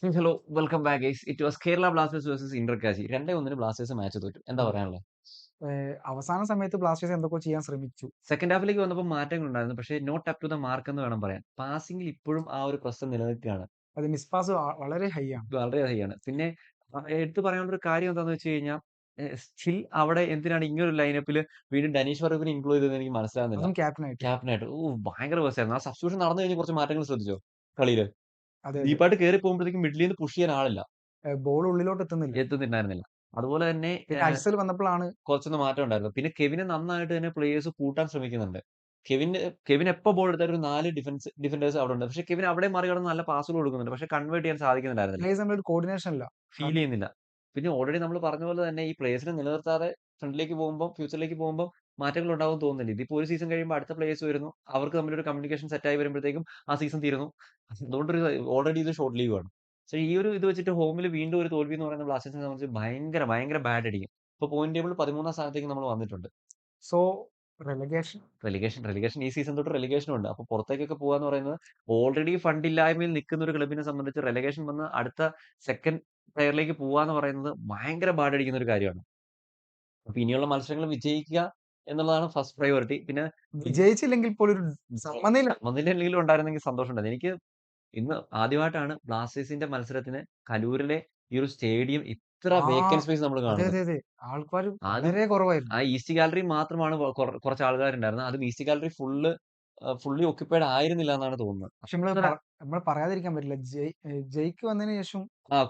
Hello welcome back guys. It was Kerala Blasters versus Inter Kashi. 2-1 Blasters match തോറ്റു. എന്താ അതെ. പറയാനുള്ളത്? അവസാന സമയത്ത് ബ്ലാസ്റ്റേഴ്സ് എന്തൊക്കെയോ ചെയ്യാൻ ശ്രമിച്ചു. സെക്കൻഡ് ഹാഫിലേക്ക് വന്നപ്പോൾ മാറ്റങ്ങളുണ്ടായിരുന്നു. പക്ഷേ not up to the mark എന്ന് വേണം പറയാൻ. പാസിംഗിൽ ഇപ്പോഴും ആ ഒരു പ്രശ്നം നിലനിൽക്കുകയാണ്. അത് മിസ് പാസ് വളരെ ഹൈ ആണ്. വളരെ ഹൈയാണ്. പിന്നെ എടുത്തു പറയാനുള്ള ഒരു കാര്യം എന്താണെന്ന് വെച്ച് കഴിഞ്ഞാൽ സ്റ്റിൽ അവിടെ എന്തിനാണ് ഇങ്ങനൊരു ലൈനപ്പില് വീണ്ടും ഡനീഷ് വർഗീസിനെ ഇൻക്ലൂഡ് ചെയ്തതെന്ന് എനിക്ക് മനസ്സിലാവുന്നില്ല. അതും ക്യാപ്റ്റനായിട്ട്. ക്യാപ്റ്റനായിട്ട്. ഭയങ്കര വേഴ്സായിരുന്നു. ആ സബ്സ്റ്റിറ്റ്യൂഷൻ നടന്നു കഴിഞ്ഞ് കുറച്ച് മാറ്റങ്ങൾ ശ്രദ്ധിച്ചോ കളിയില്? അതെ, അതെ. ഡീപ്പായിട്ട് കേറി പോകുമ്പോഴത്തേക്കും മിഡിലിൽ നിന്ന് പുഷ് ചെയ്യാൻ ആളില്ല. ബോൾ ഉള്ളിലോട്ട് എത്തുന്നില്ല. എത്തുന്നുണ്ടായിരുന്നില്ല. അതുപോലെ തന്നെ പിന്നെ അഴ്സൽ വന്നപ്പോഴാണ് കുറച്ചൊന്ന് മാറ്റം ഉണ്ടായിരുന്നു. പിന്നെ കെവിനെ നന്നായിട്ട് തന്നെ പ്ലേയേഴ്സ് കൂട്ടാൻ ശ്രമിക്കുന്നുണ്ട്. കെവിൻ കെവിൻ എപ്പോ ബോൾ എടുത്താലും ഒരു 4 ഡിഫൻഡേഴ്സ് അവിടെ ഉണ്ട്. പക്ഷേ കെവിൻ അവിടെ മറികടന്ന് നല്ല പാസുകൾ കൊടുക്കുന്നുണ്ട്. പക്ഷേ കൺവേർട്ട് ചെയ്യാൻ സാധിക്കുന്നുണ്ടായിരുന്നില്ല. പ്ലേയേഴ്സ് തമ്മിൽ ഒരു കോർഡിനേഷൻ ഇല്ല. ഫീൽ ചെയ്യുന്നില്ല. പിന്നെ ഓൾറെഡി നമ്മൾ പറഞ്ഞ പോലെ തന്നെ ഈ പ്ലേയേഴ്സിനെ നിലനിർത്താതെ ഫ്രണ്ടിലേക്ക് പോകുമ്പോ ഫ്യൂച്ചറിലേക്ക് പോകുമ്പോ മാറ്റങ്ങൾ ഉണ്ടാവുമെന്ന് തോന്നുന്നില്ല. ഇതിപ്പോ ഒരു സീസൺ കഴിയുമ്പോൾ അടുത്ത പ്ലേയേഴ്സ് വരുന്നു. അവർക്ക് തമ്മിലൊരു കമ്മ്യൂണിക്കേഷൻ സെറ്റ് ആയി വരുമ്പോഴത്തേക്കും ആ സീസൺ തീരുന്നു. അതുകൊണ്ടൊരു ഓൾറെഡി ഇത് ഷോർട്ട് ലീവ് ആണ്. പക്ഷേ ഈ ഒരു ഇത് വെച്ചിട്ട് ഹോമിൽ വീണ്ടും ഒരു തോൽവി എന്ന് പറയുന്നത് ബ്ലാസ്റ്റേഴ്സിനെ സംബന്ധിച്ച് ഭയങ്കര ഭയങ്കര ബാഡ് അടിക്കും. ഇപ്പൊ പോയിന്റ് ടേബിൾ 13ാം സ്ഥാനത്തേക്ക് നമ്മൾ വന്നിട്ടുണ്ട്. So relegation. റെലിഗേഷൻ ഈ സീസൺ തൊട്ട് റെലിഗേഷനും ഉണ്ട്. അപ്പൊ പുറത്തേക്കൊക്കെ പോവാന്ന് പറയുന്നത് ഓൾറെഡി ഫണ്ടില്ലായ്മയിൽ നിൽക്കുന്ന ഒരു ക്ലബിനെ സംബന്ധിച്ച് റെലിഗേഷൻ വന്ന് അടുത്ത സെക്കൻഡ് ടയറിലേക്ക് പോവാന്ന് പറയുന്നത് ഭയങ്കര പാടടിക്കുന്ന ഒരു കാര്യമാണ്. അപ്പൊ ഇനിയുള്ള മത്സരങ്ങൾ വിജയിക്കുക എന്നുള്ളതാണ് ഫസ്റ്റ് പ്രയോറിറ്റി. പിന്നെ വിജയിച്ചില്ലെങ്കിൽ പോലും ഒരു സമനില. സമനിലയെങ്കിലും ഉണ്ടായിരുന്നെങ്കിൽ സന്തോഷമുണ്ടായിരുന്നു. എനിക്ക് ഇന്ന് ആദ്യമായിട്ടാണ് ബ്ലാസ്റ്റേഴ്സിന്റെ മത്സരത്തിന് കലൂരിലെ ഈ ഒരു സ്റ്റേഡിയം ഇത്ര ആ വേക്കന്റ് സ്പേസ് നമ്മൾ അതെ, കാണുന്നത്. അതെ, അതെ. ആൾക്കാര് ആദ്യം വളരെ കുറവായിരുന്നു. ആ ഈസ്റ്റ് ഗാലറി മാത്രമാണ് കുറച്ച് ആൾക്കാരുണ്ടായിരുന്നത്. അതും ഈസ്റ്റ് ഗാലറി ഫുള്ളി ഒക്യുപൈഡ് ആയിരുന്നില്ല എന്നാണ് തോന്നുന്നത്. പക്ഷെ നമ്മൾ പറയാതിരിക്കാൻ പറ്റില്ല. ജയ്ക്ക് വന്നതിന് ശേഷം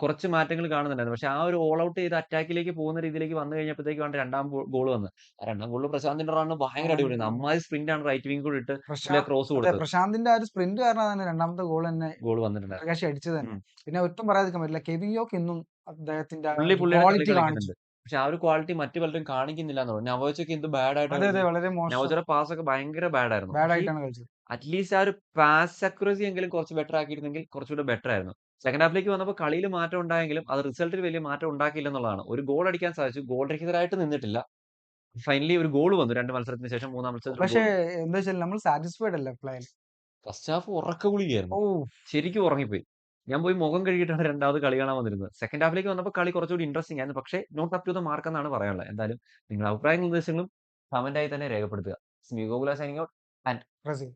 കുറച്ച് മാറ്റങ്ങൾ കാണുന്നുണ്ടായിരുന്നു. പക്ഷെ ആ ഒരു ഓൾ ഔട്ട് ചെയ്ത് അറ്റാക്കിലേക്ക് പോകുന്ന രീതിയിലേക്ക് വന്നു കഴിഞ്ഞപ്പോഴത്തേക്കാണ് രണ്ടാം ഗോൾ വന്നത്. ആ രണ്ടാം ഗോളിൽ പ്രശാന്തിന്റെ റൺ ഭയങ്കര അടിപൊളിയായിരുന്നു. അമ്മാതിരി സ്പ്രിന്റാണ് റൈറ്റ് വിങ് കൂടെ ഇട്ട് പുള്ളി ആ ക്രോസ് അതെ, കൊടുത്തത്. പ്രശാന്തിന്റെ ആ ഒരു സ്പ്രിന്റ് കാരണം തന്നെ രണ്ടാമത്തെ ഗോൾ തന്നെ ഗോൾ വന്നിട്ടുണ്ടായിരുന്നു. ഇന്റർകാശി അടിച്ചത് തന്നെ. ഉം. പിന്നെ ഒട്ടും പറയാതിരിക്കാൻ പറ്റില്ല. കെവിൻ യോക്ക് ഇന്നും അദ്ദേഹത്തിന്റെ ആ ഒരു പുള്ളിയുടെ കളി ക്വാളിറ്റി കാണിച്ചു. കളിക്കുന്നുണ്ട്. പക്ഷെ ആ ഒരു ക്വാളിറ്റി മറ്റു പലരും കാണിക്കുന്നില്ല എന്നുള്ളൂ. നവോച്ചൊക്കെ എന്ത് ബാഡ് ആയിട്ടാണ് അതെ, അതെ. കളിച്ചത്. വളരെ മോശം നവോച്ചയുടെ പാസ് ഒക്കെ ഭയങ്കര ബാഡ് ആയിരുന്നു. ബാഡ് പക്ഷേ ആയിട്ടാണ് കളിച്ചത്. അറ്റ്‌ലീസ്റ്റ് ആ ഒരു പാസ് അക്യുറസി എങ്കിലും കുറച്ച് ബെറ്റർ ആക്കിയിരുന്നെങ്കിൽ കുറച്ചുകൂടെ ബെറ്റർ ആയിരുന്നു. സെക്കൻഡ് ഹാഫിലേക്ക് വന്നപ്പോൾ കളിയിൽ മാറ്റം ഉണ്ടായെങ്കിലും അത് റിസൾട്ടിൽ വലിയ മാറ്റം ഉണ്ടാക്കിയില്ല എന്നുള്ളതാണ്. ഒരു ഗോൾ അടിക്കാൻ സാധിച്ചു. ഗോൾ രഹിതരായിട്ട് നിന്നിട്ടില്ല. ഫൈനലി ഒരു ഗോൾ വന്നു. 2 മത്സരത്തിന് ശേഷം 3ാം മത്സരത്തിൽ ഒരു പക്ഷേ ഗോൾ. എന്താ വെച്ചാൽ നമ്മൾ സാറ്റിസ്ഫൈഡ് അല്ല പ്ലെയിൽ. ഫസ്റ്റ് ഹാഫ് ഉറക്ക ഗുളികയായിരുന്നു. ഓഹ്! ശരിക്കും ഉറങ്ങിപ്പോയി. ഞാൻ പോയി മുഖം കഴുകിയിട്ടാണ് രണ്ടാമത് കളി കാണാൻ വന്നിരുന്നത്. സെക്കൻഡ് ഹാഫിലേക്ക് വന്നപ്പോൾ കളി കുറച്ചുകൂടി ഇൻട്രസ്റ്റിംഗ് ആയിരുന്നു. പക്ഷേ not up to the mark എന്നാണ് പറയാനുള്ളത്. എന്തായാലും നിങ്ങളുടെ അഭിപ്രായങ്ങളും നിർദ്ദേശങ്ങളും കമന്റ് ആയി തന്നെ രേഖപ്പെടുത്തുക. സ്മി ഗോകുല സൈനിങ് ഔട്ട് ആൻഡ് ബ്രസീൽ.